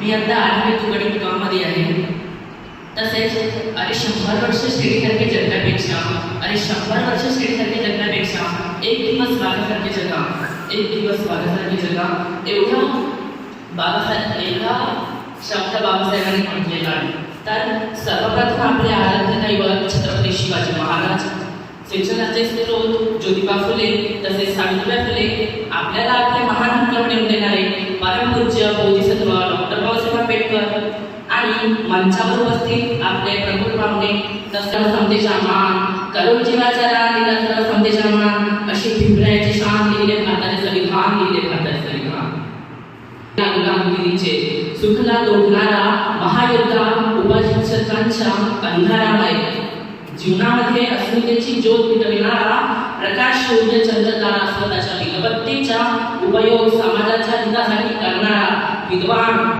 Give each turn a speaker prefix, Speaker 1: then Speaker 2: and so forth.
Speaker 1: मी आता 8वी तुकडी गावामध्ये आहे. तसेच अरे 100 वर्ष शिर्डीसारखे जगण्यापेक्षा, अरे 100 वर्ष शिर्डीसारखे जगण्यापेक्षा एक दिवस बागासारखे जगा, एक दिवस बागासारखे जगा, एवढा शब्द बाबासाहेबांनी म्हटलेला आहे. तर सर्वप्रथम आपले आराध्य दैवत छत्रपती शिवाजी महाराज, शिक्षणाचे स्रोत ज्योतिबा फुले, तसेच सावित्रीबाई फुले, आपल्याला आपले महान हक्क मिळवून देणारे परमपूज्य बोधिसत्व डॉक्टर बाबासाहेब आंबेडकर आणि मंचावर उपस्थित आपले प्रमुख पाहुणे सर्व समतेचा मान, करोड जीवाचा रान दिला सर्व समतेचा मान, अशी भिंपऱ्याची शान लिहिले भारताचे संविधान, लिहिले भारताचे संविधान. गुलामगिरीचे सुखला तोडणारा महायोद्धा, उपशिक्षकांच्या अंधारामय जीवनामध्ये अस्मितेची ज्योत पेटविणारा, प्रकाश सूर्य चंद्रतारा स्वतःच्या दिलबत्तीचा उपयोग समाजाच्या हितासाठी करणारा विद्वान